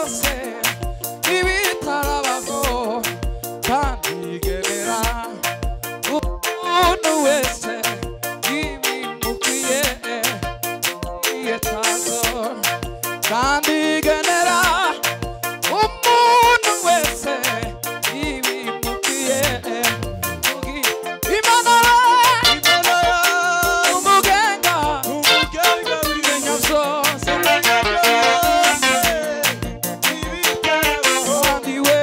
byose ibitarabaho kandi genera umuntu wese ibimukwiye yetazo kandi genera umuntu wese ibimukwiye Imana umugenga w'ibimenya byose kandi we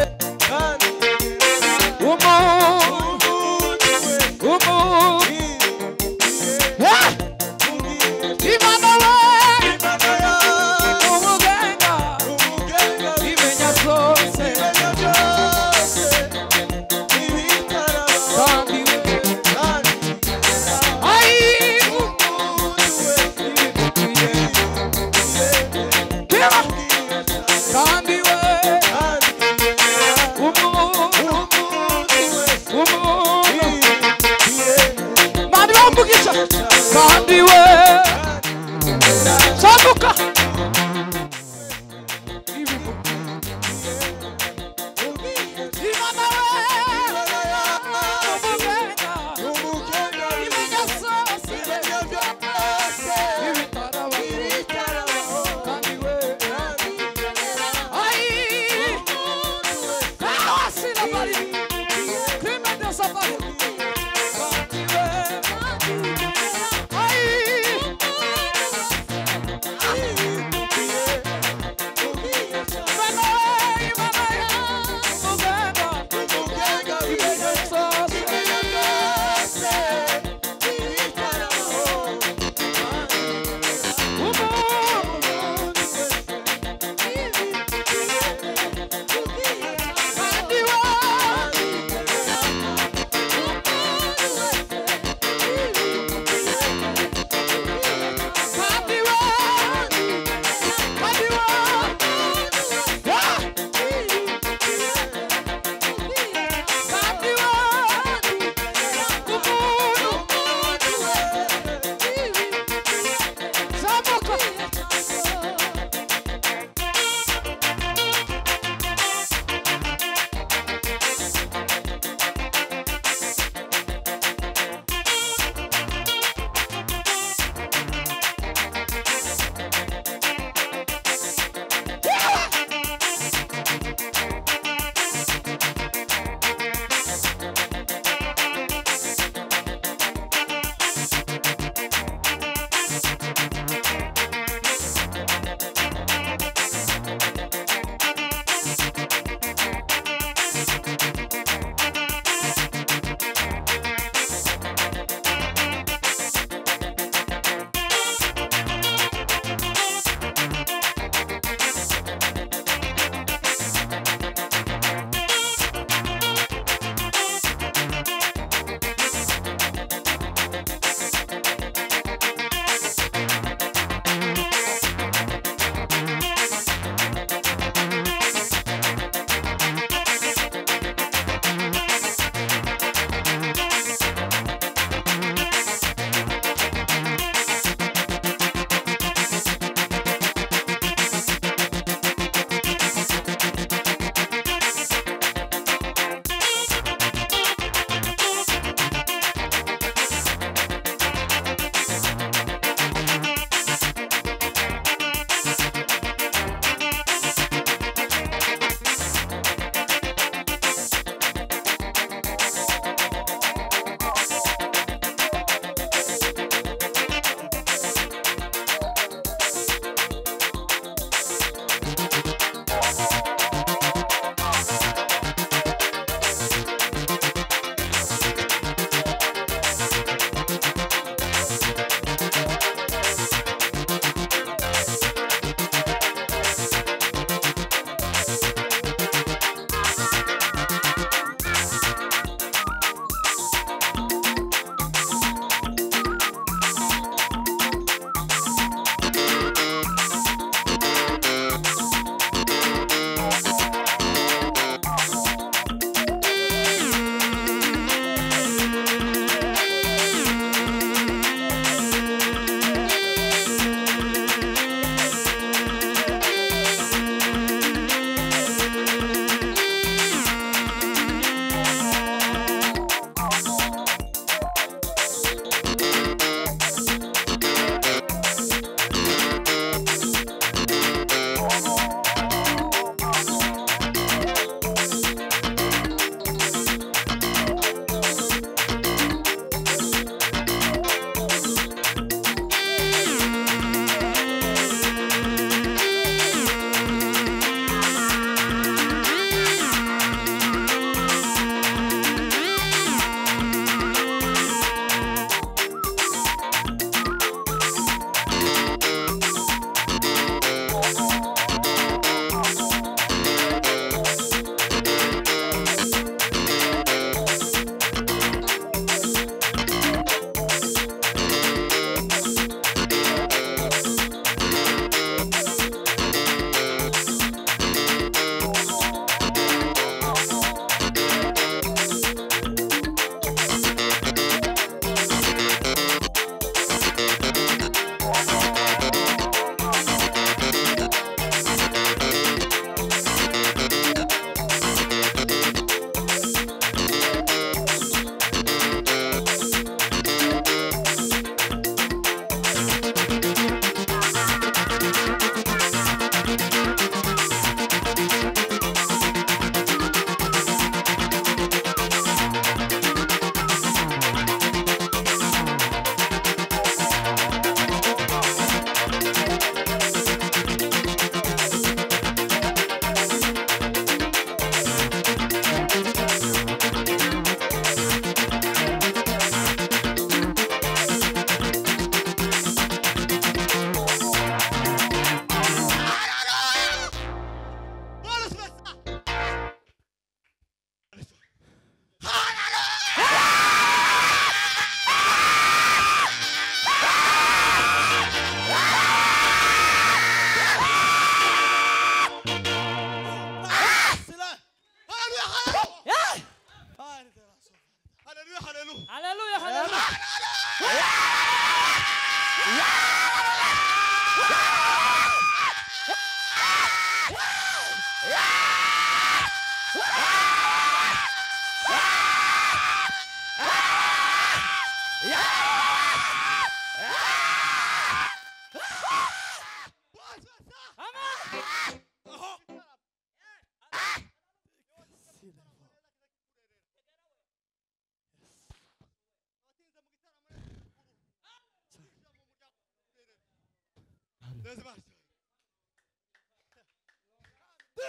kandi we sabuka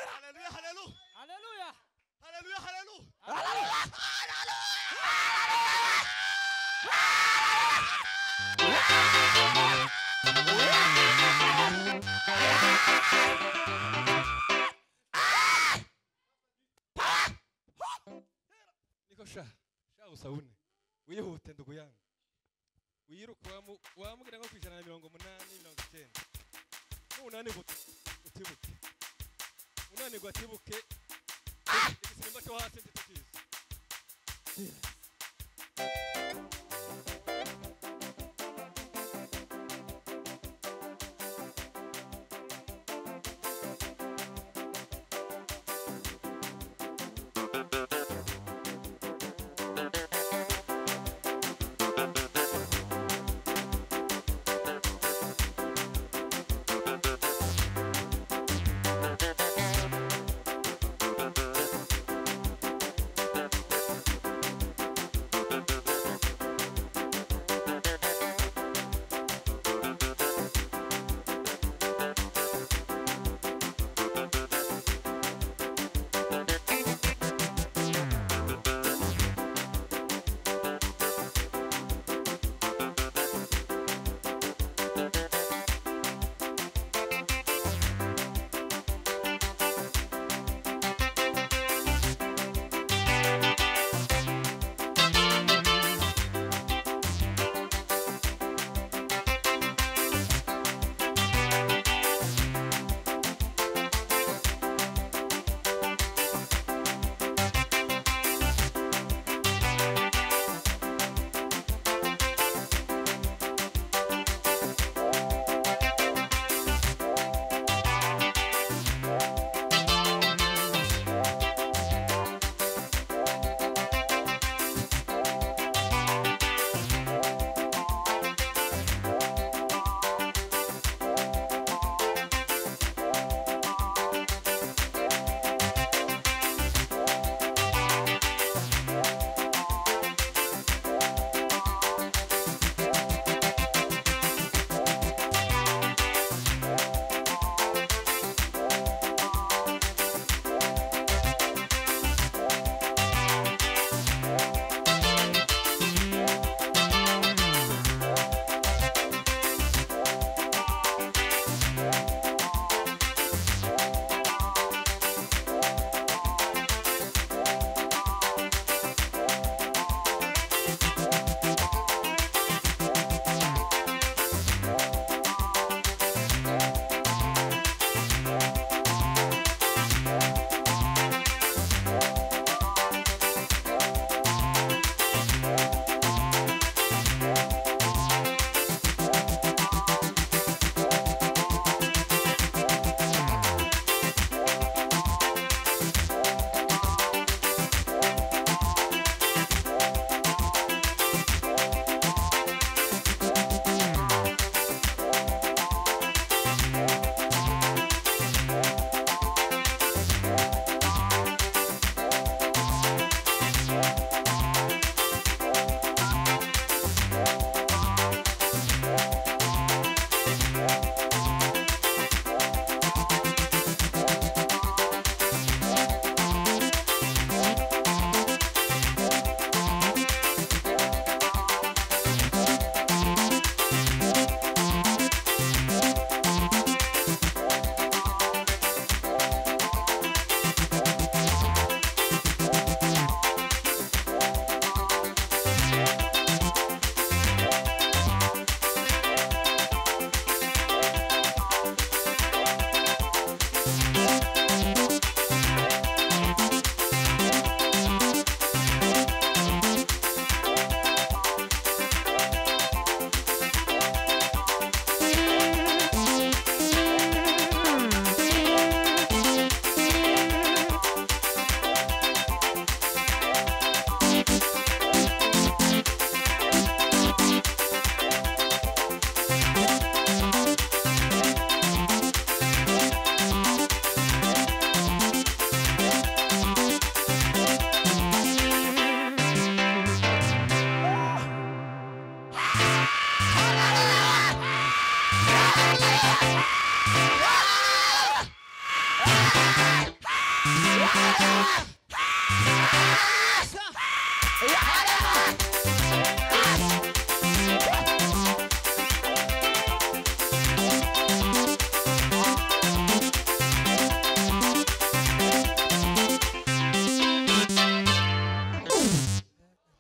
Hallelujah, hallelujah. Hallelujah. Hallelujah, hallelujah. Niko sha usabune. Wihute ndugu yangu. Wiruka wamugira nko kwijana na 80 90. Unani gutibuke. Unani gwatibuke. Igisimba cyo hasi ntitukizi.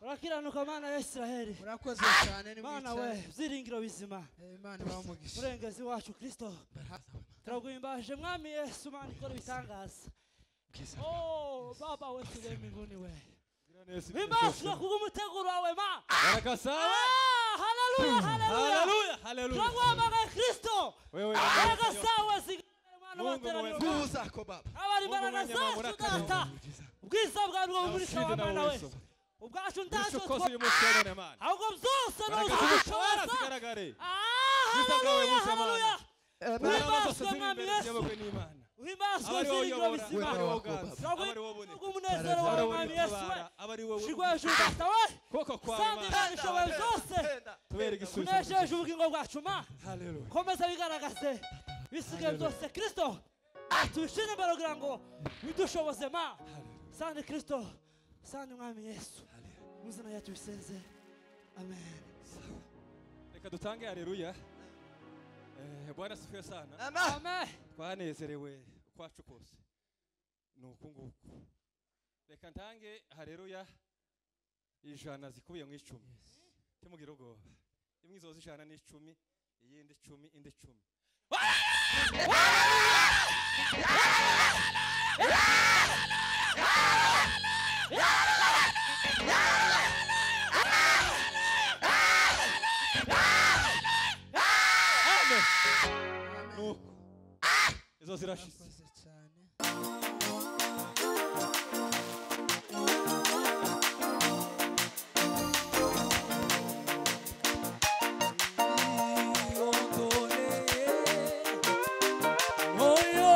Urakiranuka Mana ya Israeli. Urakoze cyane ni Mana we byiringiro bizima. Imana bamugisha. Murengezi wacu Kristo. Turaguhimbaje Mwami Yesu Mana ikora ibitangaza. Oh Baba wetu wa mbinguni we. Himbazwa kugumuteguro wawe ma. Baraka sawa. Haleluya haleluya. Haleluya haleluya. Turaguhamagaye Kristo. Wewe baraka sawa Mana wateraniye. Kuza ko Baba. Abari baraka zacu data. Ubwiza bwawe bwo muri sawa Mana we. Ubwacu ndazo ukoze uyu musore Mana. ahubwo byose no Baraka zigaragare. haleluya haleluya. Himbazwa Mwami Yesu. Himbazwa zingiro bizima. Umunezero wawe Mwami Yesu we. Shigweje data we. Koko kwa Sandi Imana. ndishoboye byose. Tubere igisubizo. Unesheje ubugingo bwacu ma. Haleluya. Komeza bigaragaze. Bisigaye byose Kristo. Tubishine imbere kugira ngo bidushoboze ma. Sandi Kristo. Sandi Mwami Yesu. Muzina yacu bisenze. Amen. Reka dutange haleluya. Bwana sifiwe sana. Amen. Twanezerewe kwacu kose. Nuko nguko. Reka ntange haleluya. Ijana zikubiye mu 10. Timugira ubwoba. Imwe izoza ijana ni 10, iyindi 10, indi 10. Nuko izo zirashize. Oyo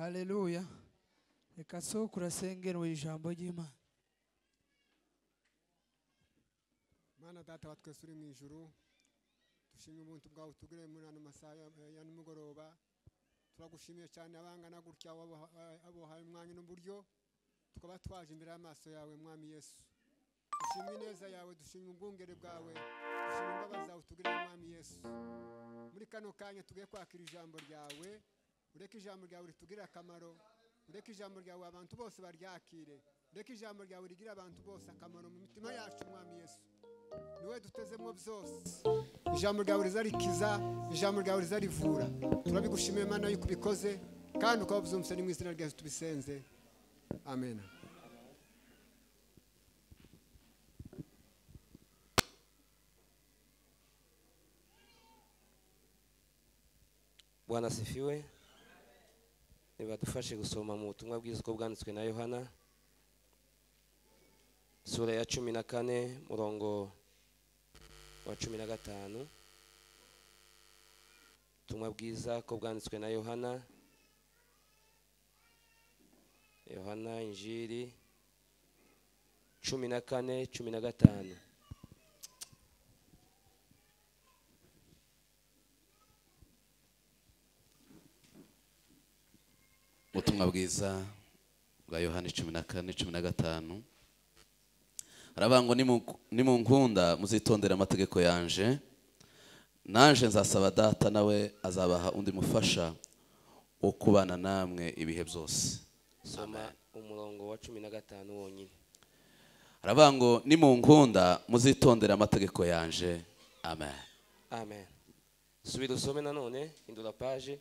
Haleluya. Reka soko urasengerwe ijambo ry'Imana. Mana data wa twese uri mu ijuru, dushimye ubuntu bwawe tugire muri ano masaha ya nimugoroba. Turagushimiye cyane abangana gutya abohaye umwanya n'uburyo tukaba twaje imbere y'amaso yawe mwami Yesu. Dushimye neza yawe, dushimye ubwungere bwawe, dushimye imbabazi zawe tugire mwami Yesu. Muri kano kanya tugiye kwakira ijambo ryawe, ureke ijambo ryawe ritugire akamaro, ureke ijambo ryawe abantu bose baryakire, ureke ijambo ryawe rigira abantu bose akamaro mu mitima yacu mwami Yesu. Niwe dutezemo byose, ijambo ryawe rizarikiza, ijambo ryawe rizarivura. Turabigushimiye Mana yuko ubikoze kandi ukaba byumvise, ni mu izina rya Yesu tubisenze, amen. Bwana sifiwe. Nibadufashe gusoma mu butumwa bwiza uko bwanditswe na Yohana sura ya 14 murongo wa 15. Ubutumwa bwiza uko bwanditswe na Yohana Injili 14:15. Ubutumwa bwiza bwa Yohana 14:15. Arabango nimunkunda muzitondera amategeko yanje, nanje nzasaba data nawe azabaha undi mufasha wo kubana namwe ibihe byose. Soma umurongo wa 15 wonyine. Arabango nimunkunda muzitondera amategeko yanje. Amen. Amen. Subira usome nanone indura page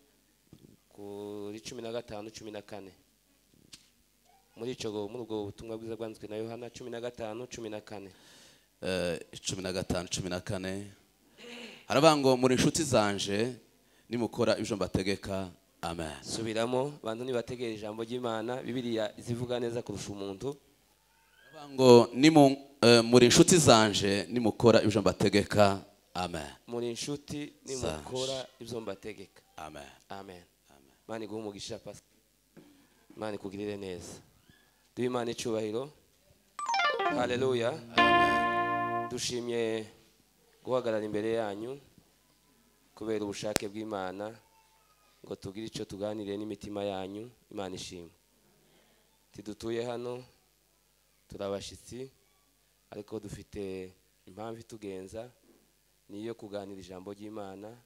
kuri 15:14. Muri ubwo butumwa bwiza bwanditswe na Yohana 15:14. 15:14. Arabango muri inshuti zanje nimukora ibyo mbategeka. Amen. Subiramo bantu nibategera ijambo ry'Imana, Bibiliya zivuga neza kurusha umuntu. Arabango muri inshuti zanje nimukora ibyo mbategeka. Amen. Muri inshuti nimukora ibyo mbategeka. Amen. Amen. Mani guha umugisha Pastor. Mani kugirire neza. Duhe Imana icyubahiro. Haleluya. Dushimye guhagarara imbere yanyu kubera ubushake bw'Imana ngo tugire icyo tuganire n'imitima yanyu. Imana ishimwe. Tidutuye hano turabashitsi ariko dufite impamvu itugenza, niyo kuganira ijambo ry'Imana,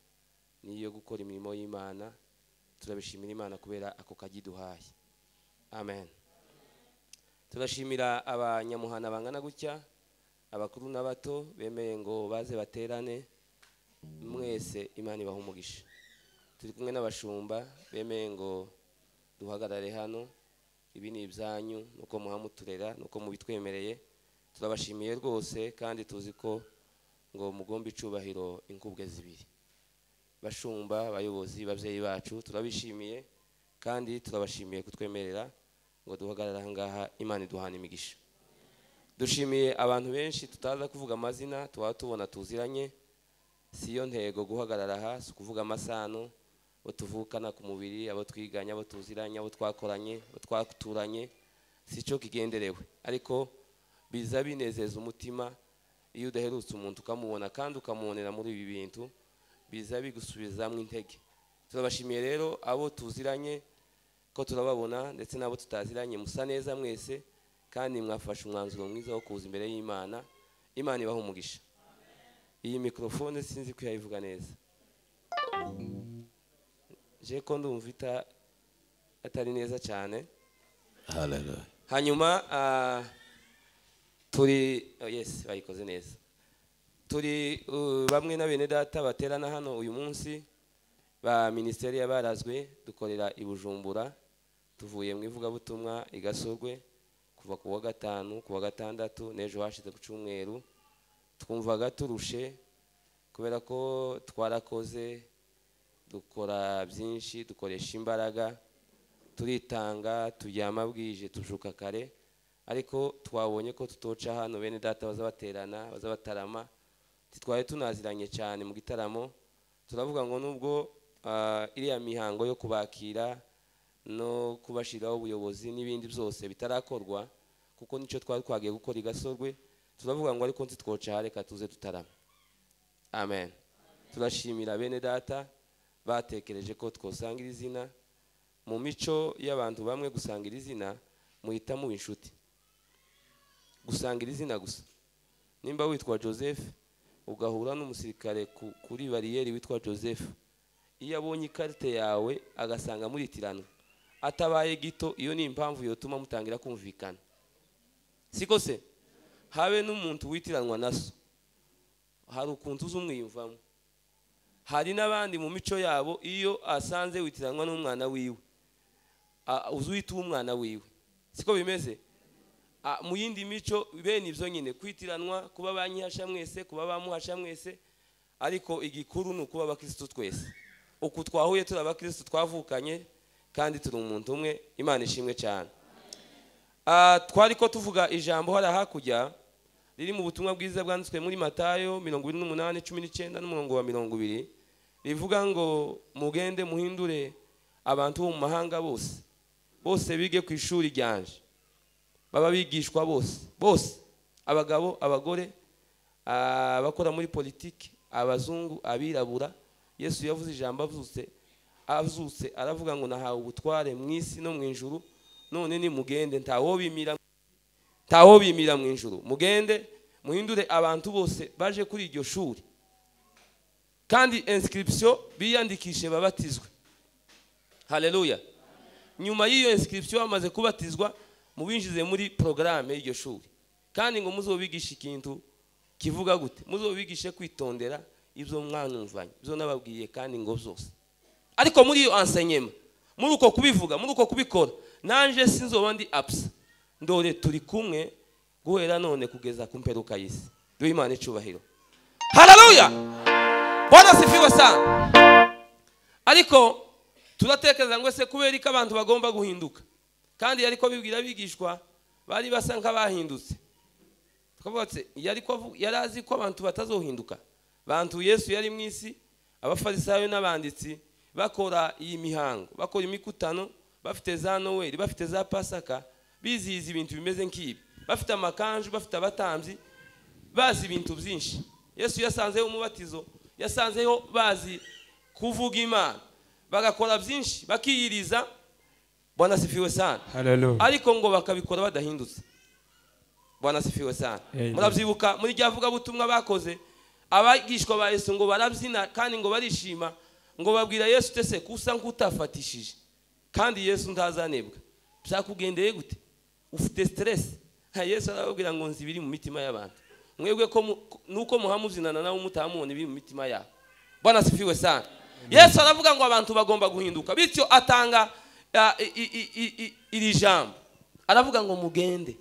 niyo gukora imirimo y'Imana. Turabishimira Imana kubera ako kagiduhaye. Amen. Turashimira abanyamuhana bangana gutya, abakuru n'abato bemeye ngo baze baterane. Mwese Imana ibaha umugisha. Turi kumwe n'abashumba bemeye ngo duhagarare hano. Ibi ni ibyanyu nuko muhamuturera nuko mubitwemereye. Turabashimiye rwose kandi tuzi ko ngo mugomba icubahiro inkubwe zibiri. Bashumba, abayobozi, babyeyi bacu turabishimiye kandi turabashimiye kutwemerera ngo duhagarara ngaha. Imana iduhana imigisha. Dushimiye abantu benshi tutaza kuvuga amazina, tubona tuziranye. Siyo ntego guhagarara aha, si kuvuga amasano, abo tuvukana ku mubiri, abo twiganye, abo tuziranye, abo twakoranye, abo twaturanye, si cyo kigenderewe. Ariko biza binezeza umutima iyo udaherutse umuntu ukamubona kandi ukamubonera muri ibi bintu, biza bigusubizamo intege. Turabashimiye rero abo tuziranye ko turababona ndetse nabo tutaziranye, musa neza mwese kandi mwafashe umwanzuro mwiza wo kuza imbere y'Imana. Imana ibaha umugisha. Iyi mikrofone sinzi ko yayivuga neza. Je ko ndumva atari neza cyane. Hallelujah. Hanyuma turi yes bayikoze neza. Turi bamwe na bene data baterana hano uyu munsi ba ministeri yabarazwe dukorera i Bujumbura. Tuvuye mu ivugabutumwa igasorwe kuva ku wa gatanu ku wa gatandatu n'ejo hashize ku cyumweru. Twumvaga turushe kubera ko twarakoze, dukora byinshi, dukoresha imbaraga, turitanga, turyama bwije, tujuka kare, ariko twabonye ko tutoca hano bene data bazabaterana, bazabatarama. Titwaye tunaziranye cyane mu gitaramo. Turavuga ngo nubwo iriya mihango yo kubakira no kubashiraho ubuyobozi n'ibindi byose bitarakorwa kuko nico twari twagiye gukora igasorwe turavuga ngo ariko ntitwoca hareka tuze tutarama. Amen. Turashimira bene data batekereje ko twosangira izina mu mico y'abantu bamwe gusangira izina muhita mu inshuti gusangira izina gusa. Nimba witwa Joseph ugahura n'umusirikare kuri bariyeri witwa Joseph, iyo abonye ikarite yawe agasanga muri tirano atabaye gito, iyo ni impamvu yotuma mutangira kumvikana. Siko se habe n'umuntu witiranwa naso hari ukuntu uzumwiyumvamo. Hari n'abandi mu mico yabo iyo asanze witiranwa n'umwana wiwe uzwita umwana wiwe. Siko bimeze mu yindi mico bene ivyo nyine kwitiranwa kuba banyihasha mwese kuba bamuhasha mwese, ariko igikuru nukuba abakristo twese uku twahuye turi abakristo twavukanye kandi turi umuntu umwe. Imana ishimwe cyane. Twari ko tuvuga ijambo hari hakurya riri mu butumwa bwiza bwanditswe muri Matayo 28:19-20 rivuga ngo mugende muhindure abantu bo mu mahanga bose bige ku ishuri ryanje, baba bigishwa bose abagabo abagore abakora muri politiki abazungu abirabura. Yesu yavuze ijambo avutse aravuga ngo nahawe ubutware mu isi no mu ijuru, none ni mugende ntawo bimira mu ijuru, mugende muhindure abantu bose baje kuri iryo shuri kandi inscription biyandikishe babatizwe. Haleluya. Nyuma y'iyo inscription bamaze kubatizwa mubinjize muri programme y'iryo shuri, kandi ngo muzobigisha ikintu kivuga gute, muzobigishe kwitondera ibyo mwanumvanye byo nababwiye kandi ngo byose. Ariko muri iyo enseignement muri uko kubivuga muri uko kubikora nanje sinzoba ndi absa, ndore turi kumwe guhera none kugeza ku mperuka y'isi. Duhe Imana icubahiro. Haleluya. Bwana sifiwe sana. Ariko turatekereza ngo se kubera ko abantu bagomba guhinduka, kandi yariko bibwira bigishwa bari basa nk'abahindutse. Tukavuga yarazi ko abantu batazohinduka. Bantu Yesu yari mu isi, abafarisayo n'abanditsi bakora iyi mihango, bakora imikutano, bafite za Noel, bafite za Pasaka, bizihiza ibintu bimeze nk'ibi, bafite amakanju, bafite abatambyi, bazi ibintu byinshi. Yesu yasanzeho umubatizo, yasanzeho bazi kuvuga Imana, bagakora byinshi, bakiyiriza. Bwana sifiwe sana. Hallelujah. Ariko ngo bakabikora badahindutse. Bwana sifiwe sana. Murabyibuka muri ryavuga butumwa bakoze, abagishwa ba Yesu ngo barabyina kandi ngo barishima, ngo babwira Yesu tese kusa nk'utafatishije, kandi Yesu ntazanebwa. Byakugendeye gute? Ufite stress. Yesu arababwira ngo nzi biri mu mitima y'abantu, mwebwe ko nuko muhamuzinana nawe mutamubona biri mu mitima yabo. Bwana sifiwe sana. Yesu aravuga ngo abantu bagomba guhinduka, bityo atanga iri jambo, aravuga ngo mugende,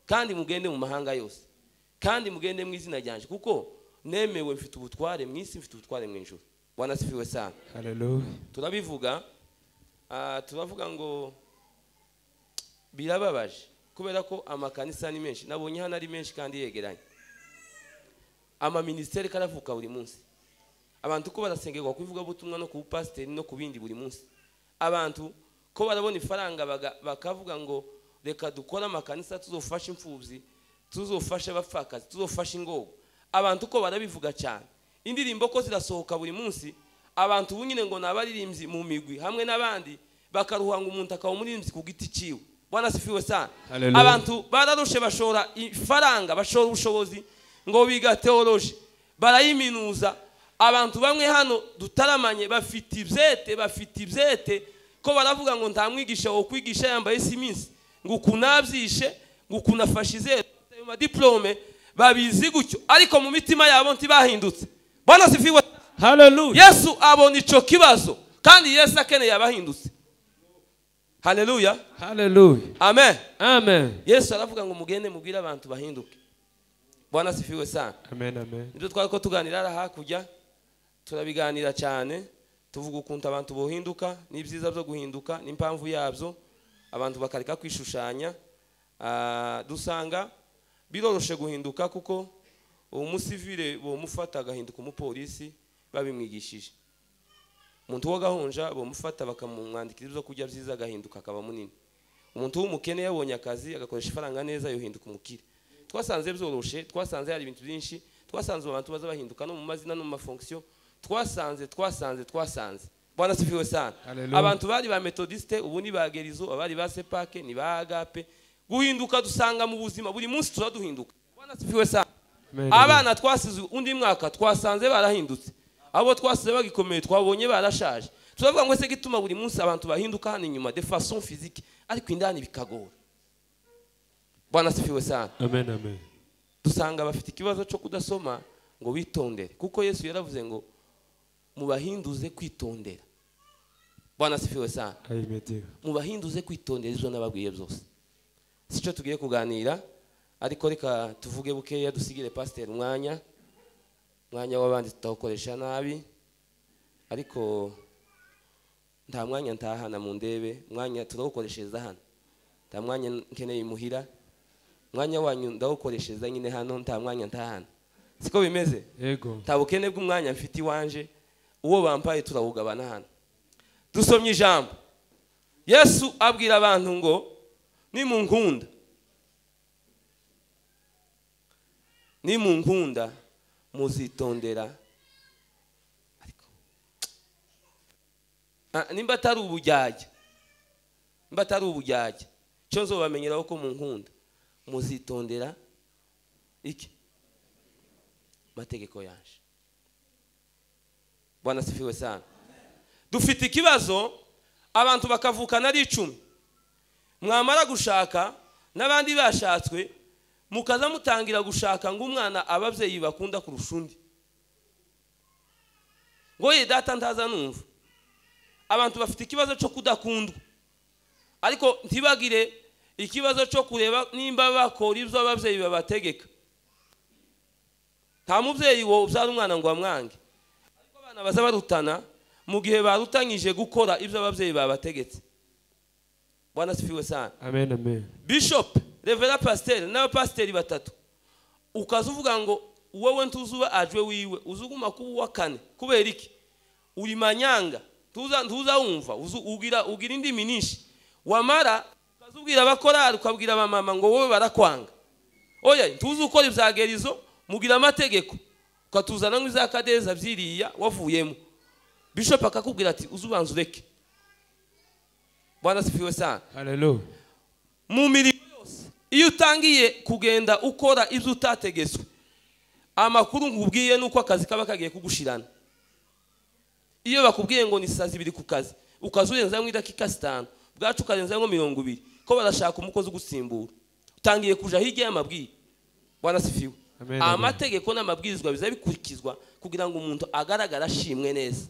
kandi mugende mu mahanga yose, kandi mugende mu izina ryanje, kuko nemewe mfite ubutware mu isi, mfite ubutware mu ijuru. Bwana sifiwe sana. Hallelujah. Turabivuga turavuga ngo birababaje kubera ko amakanisa ni menshi, nabonye hano ari menshi kandi yegeranye. Ama ministeri karavuka buri munsi, abantu ko barasengerwa kuvuga butumwa no ku pastor no ku bindi buri munsi. Abantu ko barabona ifaranga bakavuga ngo reka dukora amakanisa tuzofasha imfubyi, tuzofasha abapfakazi, tuzofasha ingogo. Abantu ko barabivuga cyane, indirimbo ko zirasohoka buri munsi. Abantu bunyine ngo nabaririmbyi mu migwi hamwe n'abandi bakaruhanga umuntu akawo muririmbyi ku giti ciwe. Bwana sifiwe sana. Abantu bararushe bashora ifaranga, bashora ubushobozi ngo biga theology, barayiminuza. Abantu bamwe hano dutaramanye bafite ibyete ko baravuga ngo nta mwigisha wo kwigisha yambaye siminsi, ngo kunabyishe, ngo kunafashize ma diplome, babizi gutyo, ariko mu mitima yabo ntibahindutse. Bwana sifiwe. Hallelujah. Yesu abona ico kibazo, kandi Yesu akeneye abahindutse. Hallelujah. Hallelujah. Amen. Amen. Yesu aravuga ngo mugende mubwire abantu bahinduke. Bwana sifiwe sana. Amen. Amen. Nibyo twako tuganira ara hakurya, turabiganira cyane, tuvuga ukuntu abantu bohinduka, n'ibyiza byo guhinduka, n'impamvu yabyo, abantu bakareka kwishushanya. Dusanga biroroshe guhinduka kuko umusivile bo mufata agahinduka umupolisi babimwigishije. umuntu w'agahonja bamufata bakamumwandikira ibyo kurya byiza agahinduka akaba munini. Umuntu w'umukene yabonye akazi agakoresha ifaranga neza yohinduka umukire. Twasanze byoroshe, twasanze hari ibintu byinshi, twasanze abantu baza bahinduka no mu mazina no mu mafonction, twasanze. Bwana sifiwe sana. Abantu bari ba methodiste ubu ni ba gerizo, abari ba sepake ni ba agape. Guhinduka dusanga mu buzima buri munsi turaduhinduka. Bwana sifiwe sana. Abana twasize undi mwaka twasanze barahindutse. Abo twasize bagikomeye twabonye barashaje. Turavuga ngo se gituma buri munsi abantu bahinduka hano inyuma de façon physique ariko indani bikagora. Bwana sifiwe sana. Amen, amen. Dusanga bafite ikibazo cyo kudasoma ngo bitondere kuko Yesu yaravuze ngo mubahinduze kwitondera. Bwana sifiwe sana. Amen. Mubahinduze kwitondera izo nababwiye byose. Sico tugiye kuganira ariko reka tuvuge bukeya dusigire pastor umwanya w'abandi tutawukoresha nabi ariko nta mwanya ntahana mu ndebe mwanya turawukoreshereza hano. Nta mwanya nkeneye imuhira mwanya wanyu ndawukoreshereza nyine hano nta mwanya ntahana. Siko bimeze? Yego. Nta bukene bw'umwanya mfite iwanje uwo bampaye turawugabana hano. Dusomye ijambo. Yesu abwira abantu ngo nimunkunda muzitondera ariko nimba atari ubujyajya cyo nzobamenyeraho ko munkunda muzitondera iki mategeko yanje. Bwana sifiwe sana. Dufite ikibazo abantu bakavukana ari 10 mwamara gushaka n'abandi bashatswe mukaza mutangira gushaka ngo umwana ababyeyi bakunda kurusha undi ngo ye data ntaza numva. Abantu bafite ikibazo cyo kudakundwa ariko ntibagire ikibazo cyo kureba nimba bakora ibyo ababyeyi babategeka. Nta mubyeyi wo ubyara umwana ngo amwange ariko abana baza barutana mu gihe barutanyije gukora ibyo ababyeyi babategetse. Bwana sifiwe sana. Amen, amen. Bishop, Reverend Pastor n'abapasteri batatu ukazuvuga ngo wowe ntuzuba ajwe wiwe uzuguma kuba wa kane kubera iki uri manyanga ntuza wumva ugira indimi nyinshi wamara ukazubwira abakorari ukabwira abamama ngo wowe barakwanga. Oya ntuzi ukora ibyagerizo mugira amategeko ukatuzana nk'izakadeza byiriya wavuyemo. Bishop akakubwira ati uzubanza ureke. Bwana sifiwe sana. Hallelujah. Mu mirimo yose iyo utangiye kugenda ukora ibyo utategetswe amakuru ngubwiye nuko akazi kaba kagiye kugushirana. Iyo bakubwiye ngo ni sazi biri ku kazi ukazurenza mu idakika 5 bwacu karenza ngo 20 ko barashaka umukozi ugusimbura utangiye kuja hirya y'amabwire. Bwana sifiwe. Amategeko n'amabwirizwa biza bikurikizwa kugira ngo umuntu agaragara ashimwe neza.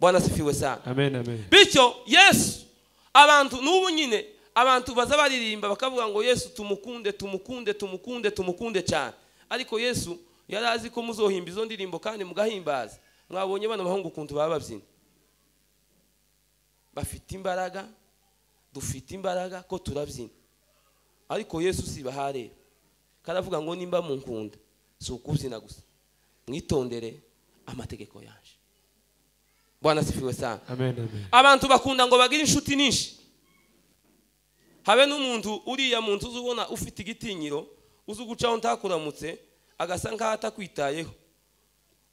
Bwana sifiwe sana. Amen, amen. Bityo Yesu abantu n'ubu nyine abantu baza baririmba bakavuga ngo Yesu tumukunde cyane ariko Yesu yarazi ko muzohimba izo ndirimbo kandi mugahimbaza. Mwabonye bana bahungu kuntu bababyina bafite imbaraga dufite imbaraga ko turabyina ariko Yesu sibahare karavuga ngo nimba munkunda si ukubyina gusa mwitondere amategeko yanje. Bwana sifiwe sana. Amen, amen. Abantu bakunda ngo bagire inshuti nyinshi. Habe n'umuntu uriya muntu uzubona ufite igitinyiro uzugucaho ntakuramutse agasa nkaho atakwitayeho.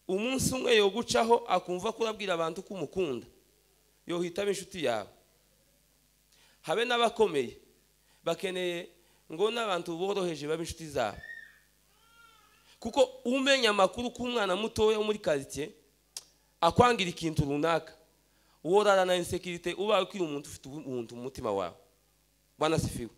Umunsi umwe yo gucaho akumva kurabwira abantu ko umukunda yohitamo inshuti yawe. Habe n'abakomeye bakeneye ngo n'abantu boroheje babe inshuti zabo kuko umenya amakuru k'umwana mutoya muri quartier akwangira ikintu runaka uworara na insecurity uba ukiri umuntu ufite ubuntu mu mutima wawe. Bwana sifiwe.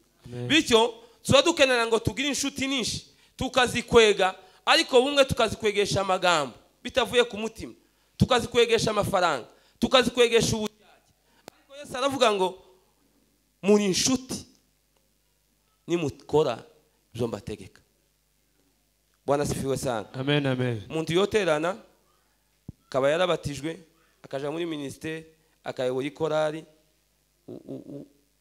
Bityo tuba dukenera ngo tugire inshuti nyinshi tukazikwega ariko bumwe tukazikwegesha amagambo bitavuye ku mutima tukazikwegesha amafaranga tukazikwegesha ubujyaje ariko Yesu aravuga ngo muri inshuti nimukora ibyo mbategeka. Bwana sifiwe sana. Amen, amen. Umuntu yoterana akaba yarabatijwe akaja muri ministeri akayobora ikorari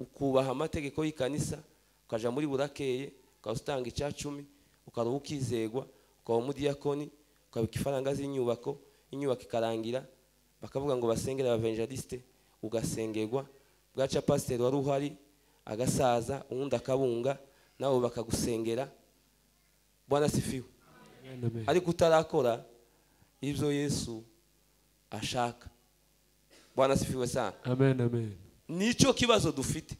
ukubaha amategeko y'ikanisa ukaja muri burakeye ukazutanga icya 10 ukaruha ukizegwa ukaba umudiyakoni ukabika ifaranga z'inyubako inyubako ikarangira bakavuga ngo basengere abavenjaliste ugasengerwa bwaca pasiteri wari uhari agasaza uwundi akabunga nawe bakagusengera. Bwana sifiwe. Ariko utarakora ibyo Yesu ashaka. Bwana sifiwe sana. Amen, amen. Nico kibazo dufite,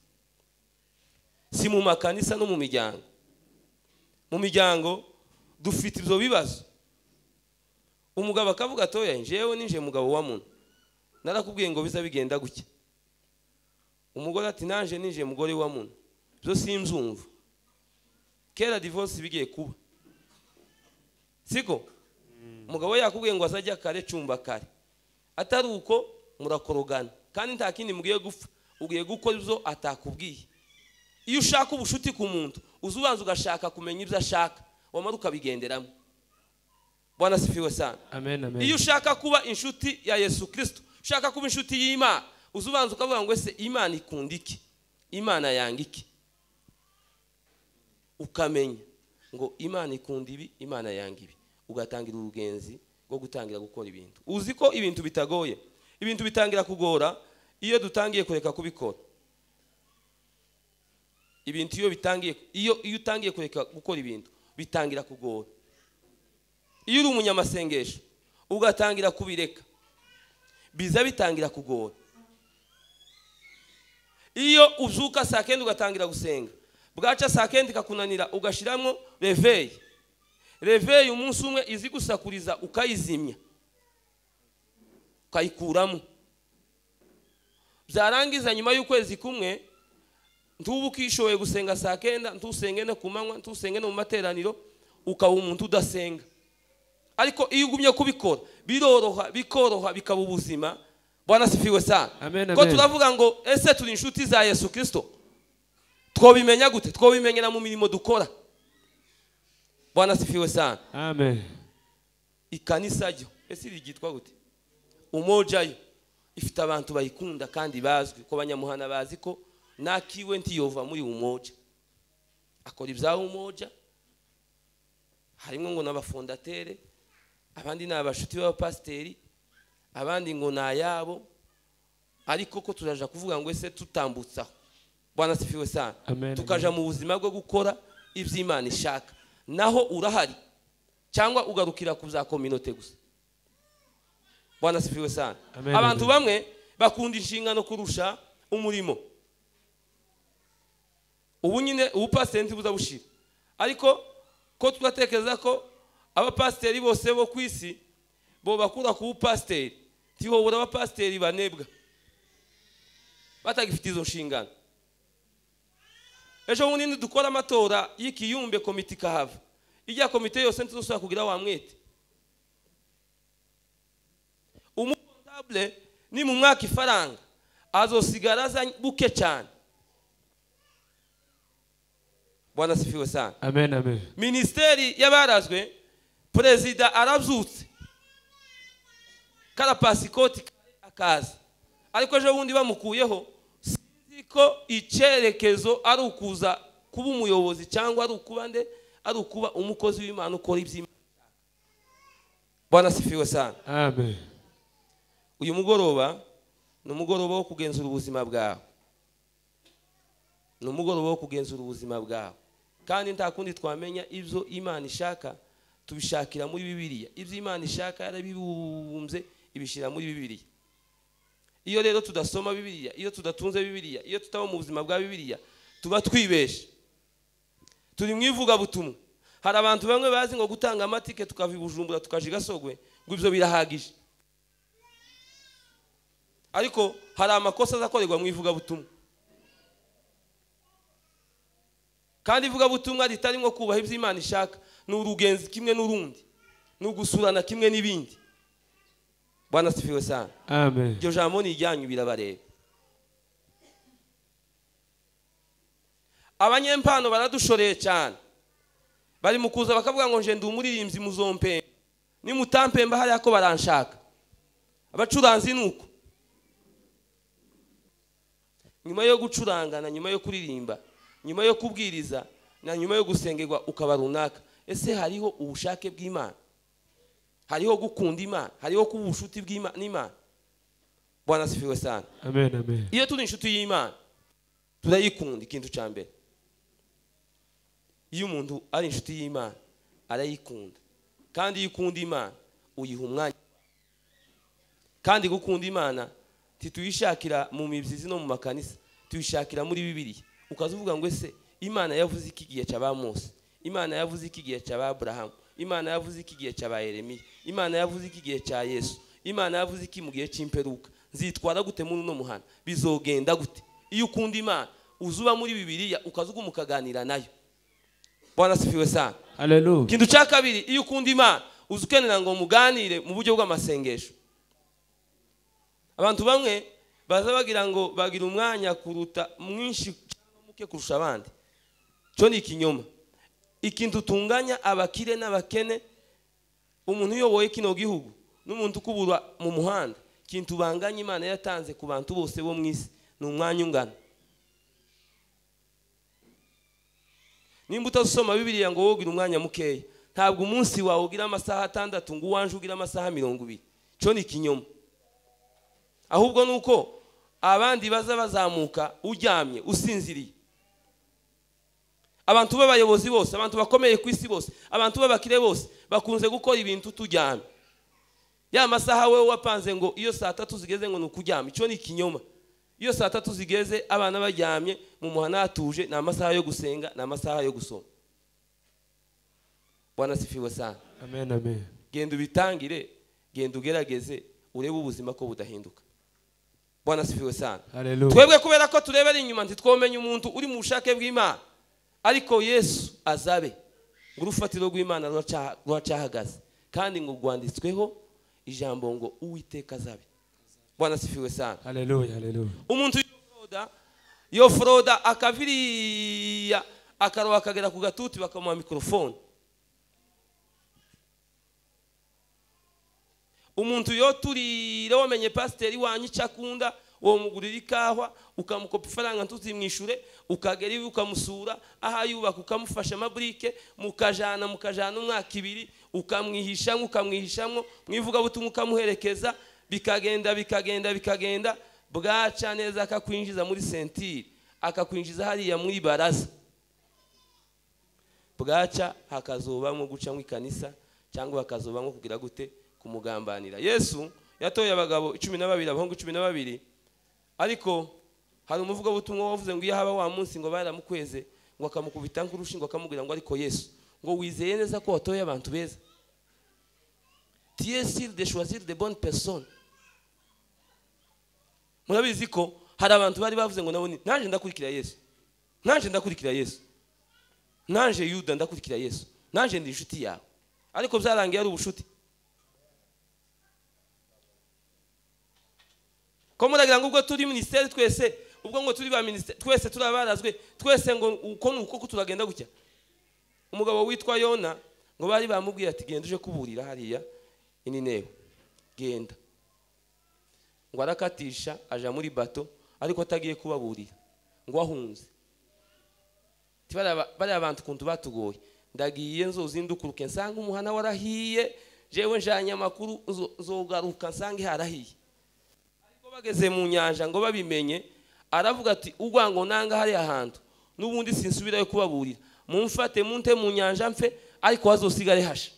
si mu makanisa no mu miryango. Mu miryango dufite ibyo bibazo. Umugabo akavuga atoya njewe ninje mugabo wa muntu narakubwiye ngo biza bigenda gutya. Umugore ati nanje ninje mugore wa muntu byo simzumva. Kera divorce bigiye kuba siko umugabo yakubwiye ngo azajya kare cumba kare, atari uko murakorogana kandi nta kindi mugiye gupfa, ugiye gukora ibyo atakubwiye. Iyo ushaka ubushuti ku muntu uzubanza ugashaka kumenya ibyo ashaka wamara ukabigenderamo. Bwana sifiwe sana. Amen, amen. Iyo ushaka kuba inshuti ya Yesu Kristo, ushaka kuba inshuti y'Imana, uzubanza ukavuga ngo ese Imana ikunda iki, Imana yanga iki, ukamenya ngo Imana ikunda ibi, Imana yanga ibi, ugatangira urugenzi rwo gutangira gukora ibintu. Uzi ko ibintu bitagoye, ibintu bitangira kugora iyo dutangiye kureka kubikora. Ibintu iyo utangiye kureka gukora ibintu bitangira kugora. Iyo uri umunyamasengesho ugatangira kubireka biza bitangira kugora. Iyo uzuka saa 9 ugatangira gusenga bwaca saa 9 kakunanira ugashiramo reveil umunsi umwe izi gusakuriza ukayizimya ukayikuramo, byarangiza nyuma y'ukwezi kumwe ntubu kishoboye gusenga saa 9 ntusenge no kumanywa ntusenge no mu materaniro ukaba umuntu udasenga. Ariko iyo ugumye kubikora bikoroha bikaba ubuzima. Bwana sifiwe sana. Amen, ko amen. turavuga ngo ese turi inshuti za Yesu Kristo, twobimenya gute? Twobimenyera mu mirimo dukora. Bwana sifiwe sana. Amen. Ikanisa ryo ese rigitwa gute? Umoja yo ifite abantu bayikunda kandi bazwi ko banyamuhana bazi ko nakiwe ntiyova muri umoja, akora ibya umoja. Harimo ngo n'abafondatere, abandi n'abashuti b'abapasteri, abandi ngo nayabo. Ariko ko turaja kuvuga ngo ese tutambutsaho. Bwana sifiwe sana. Amen, tukaja mu buzima bwo gukora ivy'Imana ishaka, naho urahari cyangwa ugarukira ku za communauté gusa. Bwana sifiwe sana. Amen, abantu amen. bamwe bakunda inshingano kurusha umurimo. Ubu nyine ubupasiteri ntibuza bushira, ariko ko turatekereza ko abapasiteri bose bo kwisi bo bakura ku bupasiteri, tihobora abapasiteri banebwa batagifite izo nshingano. Ejo bundi dukora amatora y'ikiyumbe komite kahava, ijya komite yose ntuzosaba kugira wa mwete. Umukontable ni mu mwaka ifaranga azosigara buke cyane. Bwana sifiwe sana. Amen, amen. Ministeri yabarazwe perezida arabyutse karapasikoti akaza, ariko ejo bundi bamukuyeho. Sinzi ko icyerekezo ari ukuza kuba umuyobozi cyangwa ari ukuba ari ukuba umukozi w'Imana ukora iby'Imana. Bwana sifiwe sana. Amen. Uyu mugoroba ni umugoroba wo kugenzura ubuzima bwawe, ni umugoroba wo kugenzura ubuzima bwawe. Kandi nta kundi twamenya ibyo Imana ishaka tubishakira muri Bibiliya. Ibyo Imana ishaka yarabibumbye ibishira muri Bibiliya. Iyo rero tudasoma Bibiliya, iyo tudatunze Bibiliya, iyo tutaba mu buzima bwa Bibiliya, tuba twibeshe. Turi mwivuga butumwa. Hari abantu bamwe bazi ngo gutanga amatike tukava i Bujumbura tukaje Gasogwe ngo ibyo birahagije. Ariko hari amakosa azakorerwa mwivuga butumwa. Kandi ivuga butumwa ritarimo kubaha ibyo Imana ishaka, ni urugenzi kimwe n'urundi, ni ugusurana kimwe n'ibindi. Bwana sifiwe sana. Amen. Iryo jambo ni ijyanyu birabareba. Abanyempano baradushoreye cyane, bari mu kuza bakavuga ngo nje ndi umuririmbyi muzompe, ni mutampemba hariya ko baranshaka. Abacuranzi nuko nyuma yo gucuranga na nyuma yo kuririmba, nyuma yo kubwiriza na nyuma yo gusengerwa ukaba runaka, ese hariho ubushake bw'Imana? Hariho gukunda Imana? Hariho kuba ubushuti bw'Imana n'Imana? Bwana asifiwe sana. Amen, amen. Iyo turi inshuti y'Imana turayikunda ikintu cya mbere. Iyo umuntu ari inshuti y'Imana arayikunda, kandi iyo ukunda Imana uyiha umwanya. Kandi gukunda Imana tituyishakira mu mibyizi no mu makanisa, tuyishakira muri Bibiliya. Ukazuvuga ngo ese Imana yavuze iki gihe cy'aba Mose, Imana yavuze iki gihe cy'aba Abraham, Imana yavuze iki gihe cy'aba Yeremiya, Imana yavuze iki gihe cya Yesu, Imana yavuze iki mu gihe cy'imperuka. Nzitwara gute muri no muhana? Bizogenda gute? Iyo ukunda Imana uzuba muri Bibiliya ukazuga mukaganira nayo. Bwana asifiwe sana. Hallelujah. Kintu cya kabiri, iyo ukunda Imana uzukenera ngo muganire mu buryo bw'amasengesho. Abantu bamwe baza bagira ngo bagira umwanya kuruta mwinshi cyangwa muke kurusha abandi. Cyo ni ikinyoma. Ikintu tunganya abakire n'abakene, umuntu uyoboye kino gihugu n'umuntu ukubura mu muhanda, kintu banganya Imana yatanze ku bantu bose bo mwisi ni umwanya ungana. Nimba utasoma Bibiliya ngo wogira umwanya mukeya, ntabwo umunsi wawe ugira amasaha 6 ngo uwanje ugira amasaha 20. Cyo ni ikinyoma. Ahubwo nuko abandi baza bazamuka uryamye usinziriye. Abantu b'abayobozi bose, abantu bakomeye ku isi bose, abantu b'abakire bose bakunze gukora ibintu turyamye. Ya masaha we wapanze ngo iyo saa 3 zigeze ngo nukuryama, cyo ni ikinyoma. Iyo saa 3 zigeze abana baryamye mu muhana atuje, na amasaha yo gusenga, na amasaha yo gusoma. Bwana sifiwe sana. Amen, amen. Genda ubitangire, genda ugerageze urebe ubuzima ko budahinduka. Bwana sifiwe sana. Hallelujah. Twebwe kubera ko turebera inyuma ntitwomenya umuntu uri mu bushake bw'Imana, ariko Yesu azabe urufatiro rw'Imana rwacahagaze, kandi ngo rwanditsweho ijambo ngo Uwiteka azabe. Bwana sifiwe sana. Hallelujah, hallelujah. Umuntu yofroda akaviriya akaroba akagera ku gatuti bakamuha mikrofone. Umuntu yoturire wamenye pasiteri wanyu cyakunda uwo mugurira ikahwa ukamukopa ifaranga ntuzimwishure, ukagera iwe ukamusura aha yubaka ukamufasha amabrike, mukajana umwaka 2 ukamwihishamwo mwivuga butumwa ukamuherekeza, bikagenda bwaca neza akakwinjiza muri sentire, akakwinjiza hariya muri baraza. Bwaca hakazobamwo guca mu ikanisa cyangwa hakazobamwo kugira gute kumugambanira. Yesu yatoye abagabo 12, abahungu 12, ariko hari umuvuga butumwa wavuze ngo iyo haba wa munsi ngo baramukweze ngo akamukubita nk'urushingo akamubwira ngo ariko Yesu ngo wizeye neza ko watoye abantu beza. Tu es sûr de choisir de bonnes personnes. Murabizi ko hari abantu bari bavuze ngo nabone nanje ndakurikira Yesu, nanje ndakurikira Yesu, nanje Yuda ndakurikira Yesu, nanje ndi inshuti yawe, ariko byarangiye ari ubushuti. Ko muragira ngo ubwo turi ministeri twese, ubwo ngo turi ba ministeri twese turabarazwe twese ngo uko nuko turagenda gutya. Umugabo witwa Yona ngo bari bamubwiye ati genda uje kuburira hariya Nineve, genda. Ngo arakatisha aja muri bato, ariko atagiye kubaburira ngo ahunze. Bari abantu kuntu batugoye, ndagiye nzozindukuruke nsanga umuhana warahiye, jewe njanye amakuru nzogaruka nsange harahiye. Ariko bageze mu nyanja ngo babimenye, aravuga ati ugwango nanga hari ahantu nubundi sinsubirayo kubaburira, mumfate munte mu nyanja mfe, ariko wazosigare hasha.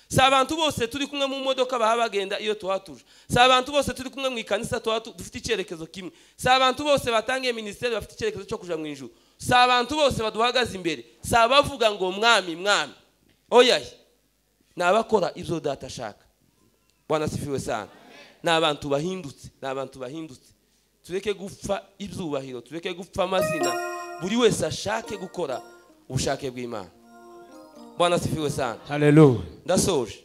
Si abantu bose turi kumwe mu modoka bahabagenda iyo tuhatuje, si abantu bose turi kumwe mu ikanisa dufite icyerekezo kimwe, si abantu bose batangiye ministeri bafite icyerekezo cyo kuja mu ijuru, si abantu bose baduhagaze imbere, si abavuga ngo mwami mwami. Oya, nabakora ibyo data ashaka. Bwana sifiwe sana. N'abantu bahindutse, tureke gupfa ibyubahiro, tureke gupfa amazina, buri wese ashake gukora ubushake bw'Imana. Bwana sifiwe sana. Hallelujah. Ndasoje.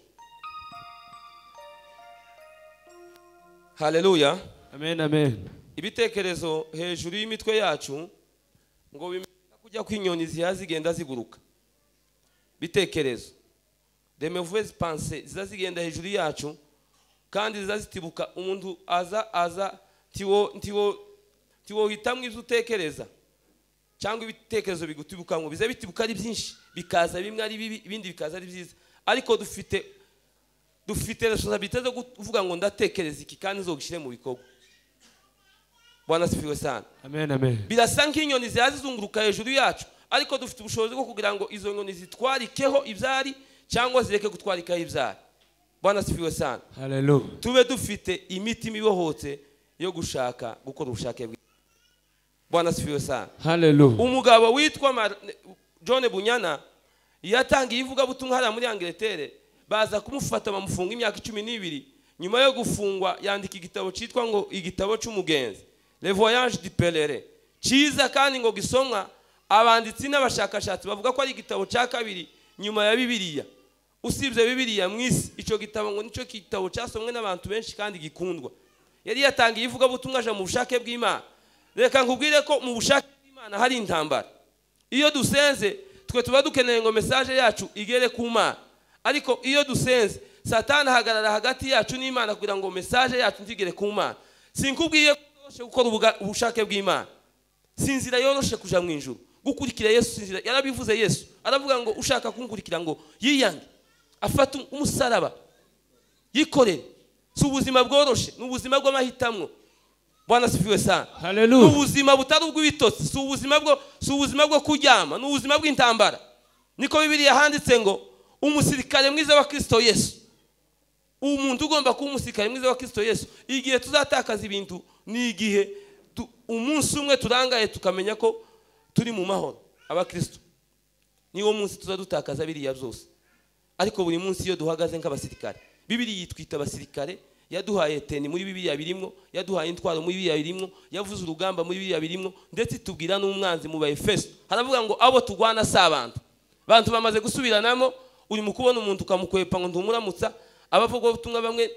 Hallelujah. Amen, amen. Ibitekerezo hejuru y'imitwe yacu ngo bimenya kujya kwinyoni zihazigenda ziguruka. Bitekerezo de mauvaises pensées zizagenda hejuru yacu, kandi zizazitibuka. Umuntu aza tiwo hitamwe izutekereza cyangwa ibitekerezo bigutibuka ngo bize bitibuka ari byinshi, bikaza bimwe ari bibi, ibindi bikaza ari byiza. Ariko dufite dufite responsabilité zo kuvuga ngo ndatekereza iki kandi nzogishire mu bikorwa. Bwana sifiwe sana. Amen, amen. Birasa nk'inyoni zizunguruka hejuru yacu, ariko dufite ubushobozi bwo kugira ngo izo nyoni zitwarikeho ibyari cyangwa zireke gutwarikaho ibyari. Bwana sifiwe sana. Hallelujah. Tube dufite imitima ibohotse yo gushaka gukora ubushake bwe. Bwana sifiwe sana. Hallelujah. Umugabo witwa John Bunyana yatangiye ivuga butumwa hariya muri Angleterre, baza kumufata bamufunga imyaka 12. Nyuma yo gufungwa yandika igitabo cyitwa ngo igitabo cy'umugenzi, Le Voyage du Pèlerin. Ciza kandi ngo gisomwa abanditsi n'abashakashatsi bavuga ko ari igitabo cya kabiri nyuma ya Bibiliya. Usibye Bibiliya mwisi ico gitabo ngo nico gitabo cyasomwe n'abantu benshi kandi gikundwa. Yari yatangiye ivuga butumwa aje mu bushake bw'Imana. Reka nkubwire ko mu bushake bw'Imana hari intambara. Iyo dusenze twe tuba dukeneye ngo message yacu igere ku Mana, ariko iyo dusenze Satani hagarara hagati yacu n'Imana kugira ngo message yacu ntigere ku Mana. Sinkubwiye ko gukora ubushake bw'Imana sinzira yoroshe kuja mu ijuru, gukurikira Yesu sinzira. Yarabivuze Yesu, aravuga ngo ushaka kunkurikira ngo yiyange afata umusaraba yikorere. Si ubuzima bworoshe, ni ubuzima bw'amahitamwo. Bwana sifiwe sana. Hallelujah. Ubuzima butari ubw'ibitotsi, si ubuzima bwo kuryama, ni ubuzima bw'intambara. Niko Bibiliya handitse ngo umusirikare mwiza wa Kristo Yesu. Umuntu ugomba kuba umusirikare mwiza wa Kristo Yesu. Igihe tuzatakaza ibintu ni igihe umunsi umwe turangaye tukamenya ko turi mu mahoro abakristo. Niwo munsi tuzadutakaza biriya byose. Ariko buri munsi iyo duhagaze nk'abasirikare, Bibiliya yitwita abasirikare. Yaduhaye teni muri Bibiliya birimwo, yaduhaye intwaro muri Bibiliya birimwo, yavuze urugamba muri Bibiliya birimwo, ndetse tubwira n'umwanzi mu Efeso. Haravuga ngo abo tugwana sabantu. Bantu bamaze gusubiranamo, uri mu kubona umuntu ukamukwepa ngo ndumuramutsa. Abavuga ubutumwa bamwe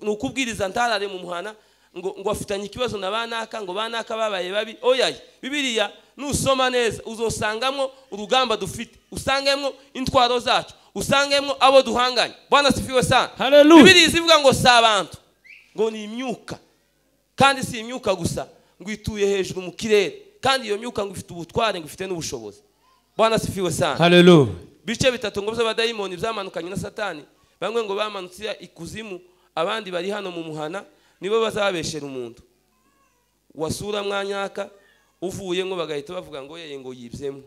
nukubwiriza ntarare mu muhana ngo afitanye ikibazo na banaka, ngo banaka babaye babi. Oyaye, Bibiliya nusoma neza uzosangamo urugamba dufite, usangemo intwaro zacu, usangemo abo duhanganye. Bwana sifiwe sana. Hallelujah. Bibiliya ivuga ngo sabantu, ngo ni imyuka, kandi si imyuka gusa, ngo ituye hejuru mu kirere, kandi iyo myuka ngo ifite ubutware, ngo ifite n'ubushobozi. Bwana sifiwe sana. Hallelujah. Bice bitatu ngo by'abadayimoni byamanukanye na Satani. Bamwe ngo bamanutse ikuzimu, abandi bari hano mu muhana, nibo bazabeshera umuntu. Wasura mwanyaka uvuye ngo bagahita bavuga ngo yeye ngo yibyemo.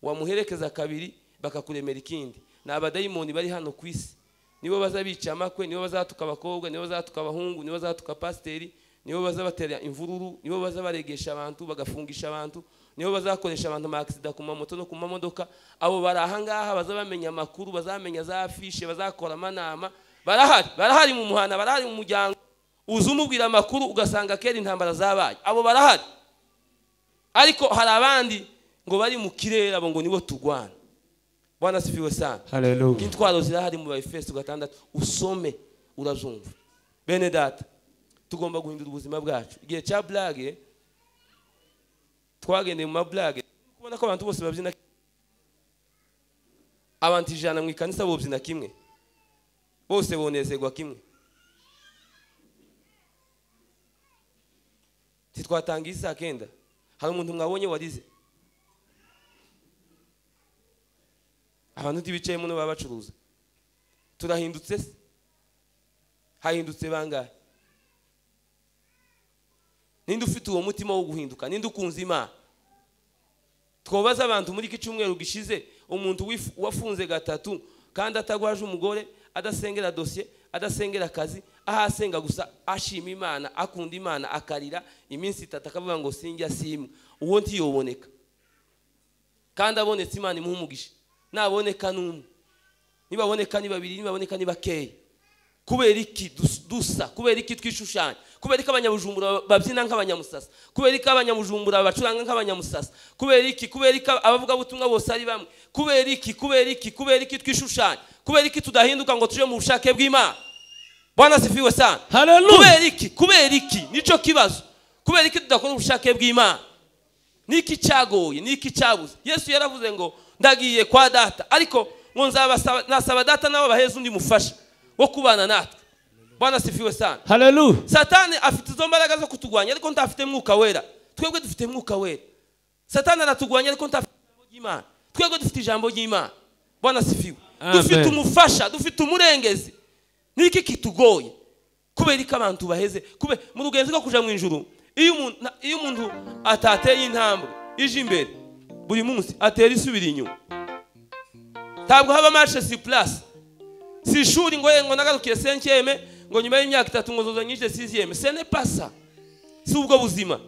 Wamuherekeza kabiri bakakuremera ikindi. Na abadayimoni bari hano ku isi, nibo bazabica amakwe, nibo bazatuka abakobwa, nibo bazatuka abahungu, nibo bazatuka pasteri, nibo bazabatera imvururu, nibo bazabaregesha abantu bagafungisha abantu, nibo bazakoresha abantu maaksida ku mamoto no ku mamodoka. Abo barahangaha bazabamenya amakuru, bazamenya za afishe, bazakora amanama. Barahari mu muhana, barahari mu muryango. Uzumubwira amakuru ugasanga kera intambara zabaye. Abo barahari. Ariko hari abandi ngo bari mu kirere, abo ngo nibo tugwana. Bwana sifiwe sana. Hallelujah. Intwaro zirahari mu Efeso 6 usome urazumva. Bene data, tugomba guhindura ubuzima bwacu. Igihe cya blague twagendeye mu mablage, kubona ko abantu bose babyina, abantu 100 mu ikanisa bobyina kimwe, bose bonezerwa kimwe. Titwatanga isa kenda, hari umuntu mwabonye warize? Abantu tibicaye muno babacuruza. Turahindutse se? Hahindutse bangahe? Ninde ufite uwo mutima wo guhinduka? Ninde ukunze Imana? Twobaza abantu muri kicumweru gishize, umuntu wafunze gatatu kandi atagwaje umugore, adasengera dossier, adasengera kazi, ahasenga gusa ashima Imana, akunda Imana, akarira iminsi 3 akavuga ngo sinjya simwe. Uwo ntiyoboneka. Kandi abonetse Imana imuhumugisha. Naboneka numwe. Nibaboneka ni babiri, nibaboneka ni bakeye. Kubera iki dusa? Kubera iki twishushanya? Kubera iki abanyabujumbura babyina nk'abanyamusasa? Kubera iki abanyabujumbura bacuranga nk'abanyamusasa? Kubera iki abavuga butumwa bose ari bamwe? Kubera iki twishushanya? Kubera iki tudahinduka ngo tuje mu bushake bw'Imana? Bwana sifiwe sana. Hallelujah. Kubera iki nico kibazo. Kubera iki tudakora ubushake bw'Imana? Niki cyagoye, niki cyabuze? Yesu yaravuze ngo ndagiye kwa data, ariko ngo nasaba data nabo baheze undi mufasha wo kubana natwe. Bwana sifiwe sana. Hallelujah. Satani afite izo mbaraga zo kutugwanya, ariko ntafite mwuka wera. Twebwe dufite mwuka wera. Satani aratugwanya, ariko ntafite ijambo ry'Imana. Twebwe dufite ijambo ry'Imana. Bwana sifiwe. Amen. Dufite umufasha, dufite umurengezi. Niki kitugoye? Kubera ko abantu baheze, kube mu rugenzi rwo kuja mu ijuru. Iyo umuntu atateye intambwe ije imbere buri munsi atera isubira inyuma. Ntabwo haba marche sur place. Si ishuri ngo nagarukiye 5e ngo nyuma y'imyaka 3 ngo zozanyije 6e. Ce n'est pas ça. Si ubwo buzima.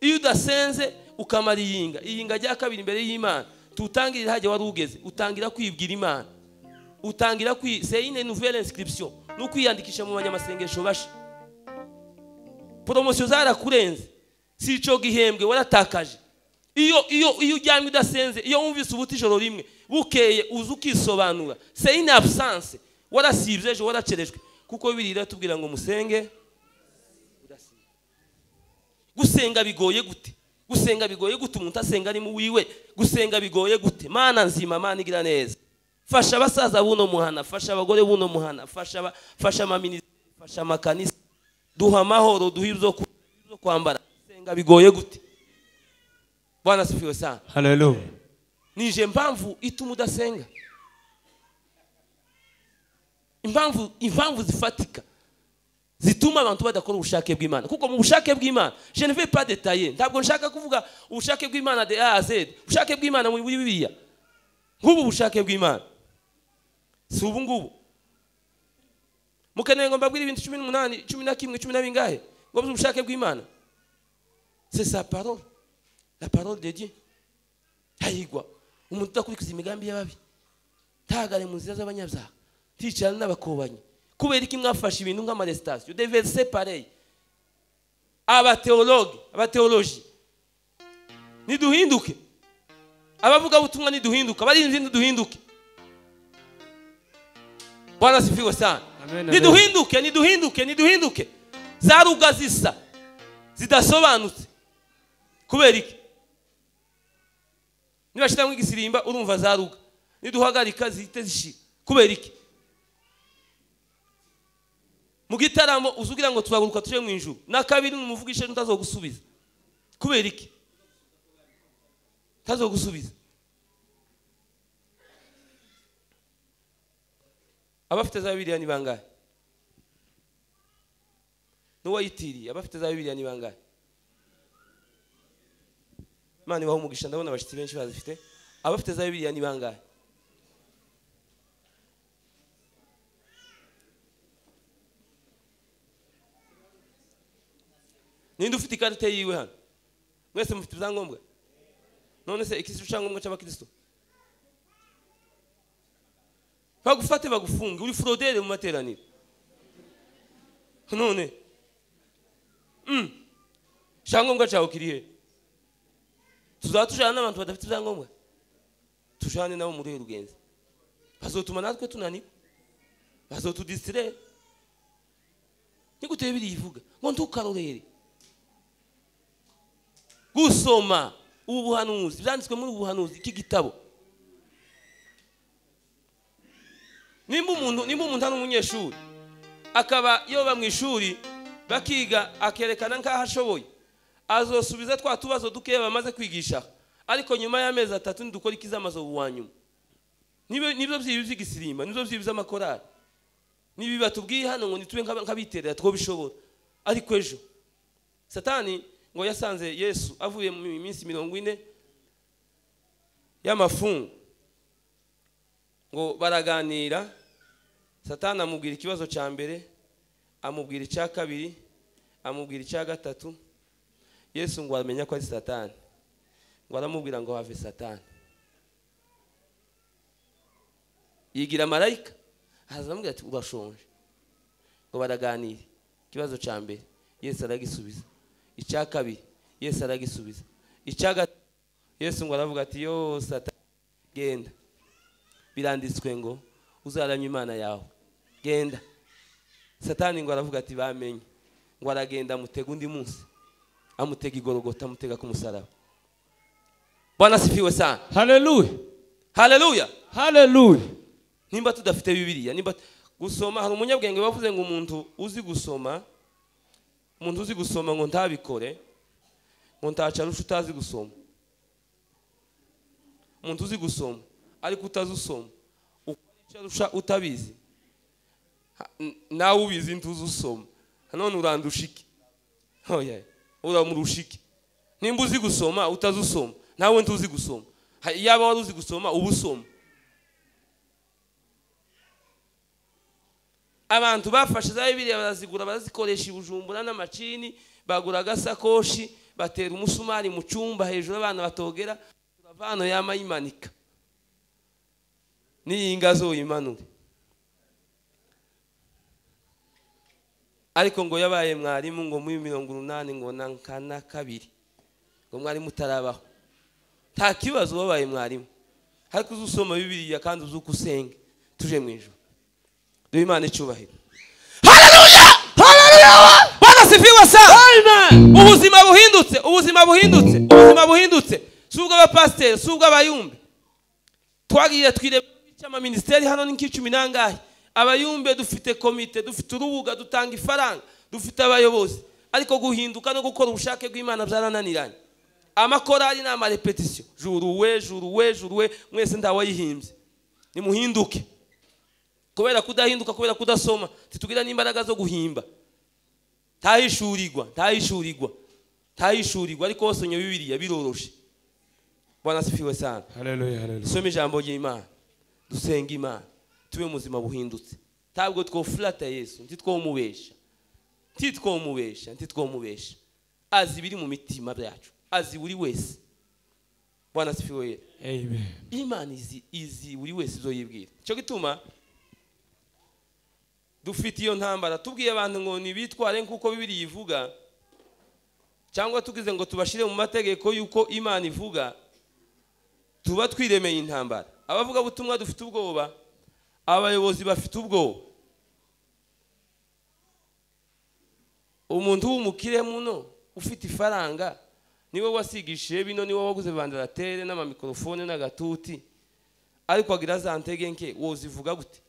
Iyo udasenze ukamara iyinga rya kabiri imbere y'Imana, tutangirira haje wari ugeze, utangira kwibwira Imana. Utangira c'est une nouvelle inscription. Nukwiyandikisha mu banyamasengesho basha. Promotion zarakurenze. Si ico gihembwe waratakaje. Iyo ujyamwe udasenze, iyo wumvise ubuti ijoro rimwe, bukeye uzu kisobanura. C'est une absence. Warasibye ejo waracerejwe. Kuko birira tubwira ngo musenge. Gusenga bigoye gute? Gusenga bigoye gute umuntu asenga ari mu wiwe? Gusenga bigoye gute? Mana nzima, Mana igira neza. Fasha abasaza buno muhana, fasha abagore buno muhana, fasha amaministeri, fasha amakanisa. Duha amahoro, duha ibyo kwambara. Gusenga bigoye gute? Bwana sifiwe sana. Hallelujah. Nije mpamvu ituma udasenga. Impamvu zifatika zituma abantu badakora ubushake bw'Imana. Kuko mu bushake bw'Imana, je ne vais pas détailler. Ntabwo nshaka kuvuga ubushake bw'Imana de A à Z. Ubushake bw'Imana muri Bibiliya. Ngubu ubushake bw'Imana. Si ubu ngubu. Mukeneye ngo mbabwire ibintu 18, 11, 10 bingahe? Ngo ubushake bw'Imana. C'est sa parole. La parole de Dieu. Hayigwa. Umuntu udakurikiza imigambi y'ababi. Tagare mu nzira z'abanyabyaha. Ticara n'abakobanyi. Kubera iki mwafashe ibintu nk'amalestation, des versets pareils. Abateologi. Niduhinduke. Abavuga ubutumwa niduhinduka, barinzi niduhinduke. Bwana sifiwe sana. Niduhinduke. Zaruga zisa. Zidasobanutse. Kubera iki? Niba shitamwe igisirimba urumva zaruga. Niduhagarika zihite zishira. Kubera iki? Mu gitaramo uzugira ngo turaguruka tuje mu ijuru. Na kabiri numuvugishe ntazogusubiza. Kubera iki? Tazogusubiza. Abafite za Bibiliya ni bangahe? Nuwayitiriye abafite za Bibiliya ni bangahe? Mani baho umugisha ndabona abashitsi benshi bazifite. Abafite za Bibiliya ni bangahe? Ninde ufite ikarita yiwe hano? Mwese mufite ibyangombwa? None se ikisi cyangwa cy'abakristo? Bagufate bagufunge, uri fraudere mu materaniro. None Changombwa cyawe kirihe? Tuzatujana n'abantu badafite ibyangombwa. Tujane nabo muri rugenzi. Bazotuma natwe tunani. Bazotudistire. Nigute birivuga ngo ntukarorere. Gusoma ubuhanuzi byanditswe muri ubuhanuzi iki gitabo. Nimba umuntu ari umunyeshuri akaba yoba mu ishuri bakiga akerekana nkaho ashoboye, azosubiza twa tubazo duke bamaze kwigisha, ariko nyuma y'amezi 3 ndukora ikizamazo buwanyuma. Nibyo by'igisirimba, nibyo by'amakorari. Nibi batubwiye hano ngo nitube nk'abiterera two bishobora. Ariko ejo Satani ngo yasanze Yesu avuye mu minsi 40 y'amafungo, ngo baraganira. Satani amubwira ikibazo cya mbere, amubwira icya kabiri, amubwira icya gatatu. Yesu ngo amenya ko ari Satani, ngo aramubwira ngo have Satani. Yigira marayika azamubwira ati urashonje. Ngo baraganira ikibazo cya mbere, Yesu aragisubiza. Icya kabiri Yesu aragisubiza. Icya gatatu Yesu ngo aravuga ati yo Satani genda, biranditswe ngo uzaramya Imana yawe, genda. Satani ngo aravuga ati bamenye, ngo aragenda amutega undi munsi, amutega igorogota, amutega ku musaraba. Bwana sifiwe sana. Hallelujah. Nimba tudafite Bibiliya, nimba gusoma, hari umunyabwenge bavuze ngo umuntu uzi gusoma ngo ntabikore, ngo ntaca rusha utazi gusoma. Umuntu uzi gusoma ariko utazusoma ukwicara utabizi nawe ubizi ntuzi usoma none urandushike oya uramurushike nimba uzi gusoma utazusoma nawe ntuzi gusoma yaba wari uzi gusoma ubusoma abantu bafashe za Bibiliya barazigura barazikoresha ibujumbura n'amacini bagura agasakoshi batera umusumari mu cyumba hejuru abana batogera turavano yama yimanika n'iyinga zo yimanure ariko ngo yabaye mwarimu ngo muri 80 ngo nankana kabiri ngo mwarimu utarabaho nta kibazo wabaye mwarimu ariko uzusoma Bibiliya kandi uzukusenge tuje mu ijuru duhe Imana icyubahiro. Haleluya haleluya Bwana sifiwe sana. Amen. ubuzima buhindutse subwo abapasiteri subwo abayumbe twagiye twireba cyama ministeri hano ni 10 nangahe abayumbe dufite komite dufite urubuga dutanga ifaranga dufite abayobozi ariko guhinduka no gukora ubushake bw'Imana byarananiranye amakorali na amarepetition juruwe mwese ndawayihimbye nimuhinduke kubera kudahinduka kubera kudasoma titugira n'imbaraga zo guhimba tahishurirwa ariko wasonye Bibiliya biroroshe. Bwana sifiwe sana. Haleluya. Some ijambo ry'Imana dusenga Imana tube muzima buhindutse tabwo twoflata Yesu ntitwomubesha azi biri mu mitima byacu azi buri wese. Bwana sifiwe. Amen. Imana izi buri wese izoyibwira cyo gituma dufite iyo ntambara tubwiye abantu ngo nibitware nkuko Bibiliya ivuga cyangwa tugize ngo tubashire mu mategeko yuko Imana ivuga tuba twiremeye intambara. Abavuga butumwa dufite ubwoba abayobozi bafite ubwoba umuntu w'umukire muno ufite ifaranga niwe wasigishije bino niwe waguze vandaratere n'ama mikrofone n'agatuti ariko agira za ntege nke wozivuga gute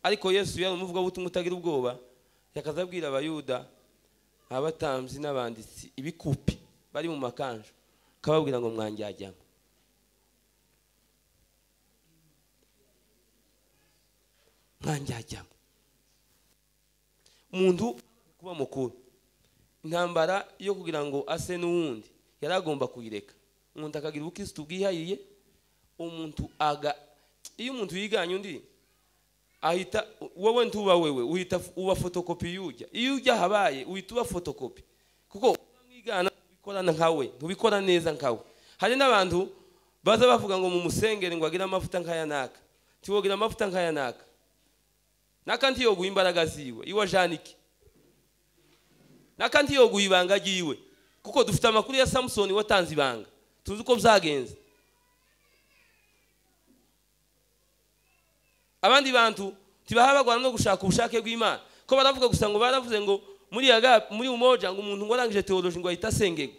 ariko Yesu yari umuvuga butumwa utagira ubwoba yakazabwira abayuda abatambyi n'abanditsi ibikupi bari mu makanjo kababwira ngo mwanjyajyamo umuntu kuba mukuru intambara yo kugira ngo ase n'uwundi yaragomba kuyireka umuntu akagira ubukristo bwihayiye umuntu iyo umuntu yiganye undi ahita wowe ntuba wewe uhita uba fotokopi yujya iyo ujya habaye uhita uba fotokopi kuko mwigana bikorana nkawe ntubikora neza nkawe. Hari n'abantu baza bavuga ngo mu musengere ngo agira amafuta nkaya naka tiwogira amafuta nkaya nakanti yo guimbaraga ziwe iwa Janiki nakanti yo guibanga giwe kuko dufite amakuru ya Samson watanze ibanga tuzi uko byagenze. Abandi bantu tibahabagwana no gushaka ubushake bw'Imana ko baravuga gusa ngo baravuze ngo muri umoja ngo umuntu ngo arangije theology ngo ahita asengego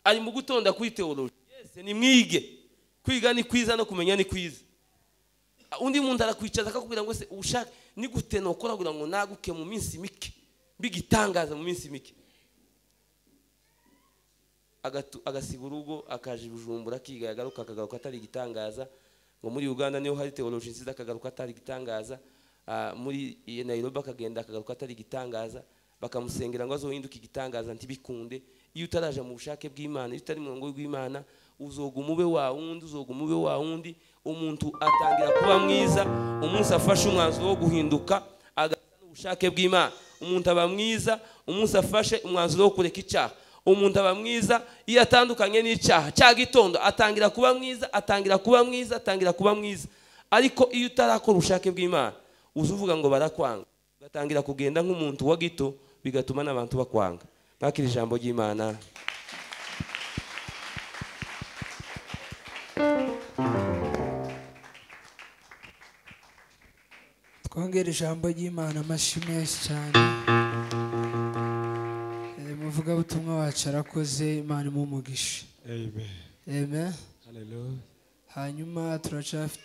ari mu gutonda kuri theology. Yes ni mwige kwiga ni kwiza no kumenya ni kwiza. Undi muntu arakwicaza akakubwira ngo se ubushake ni gute no kora kugira ngo naguke mu minsi mike bigitangaza mu minsi mike agasiga urugo akaje Bujumbura kiga yagaruka akagaruka atari igitangaza ngo muri Uganda niho hari theology nziza akagaruka atari igitangaza muri Nairobi akagenda akagaruka atari igitangaza bakamusengera ngo azohinduka igitangaza ntibikunde. Iyo utaraje mu bushake bw'Imana iyo utari mu ngo rw'Imana uzogumube wa wundi umuntu atangira kuba mwiza umunsi afashe umwanzuro wo guhinduka agasa n'ubushake bw'Imana. Umuntu aba mwiza umunsi afashe umwanzuro wo kureka icyaha. Umuntu aba mwiza iyo atandukanye n'icyaha cya gitondo atangira kuba mwiza ariko iyo utarakora ubushake bw'Imana uzuvuga ngo barakwanga ugatangira kugenda nk'umuntu wa gito bigatuma n'abantu bakwanga. Nakira ijambo ry'Imana. twongera ijambo ry'Imana amashyi menshi cyane. Muvuga butumwa wacu arakoze Imana imumugisha. Amen. Amen. Hallelujah. Hanyuma turacafite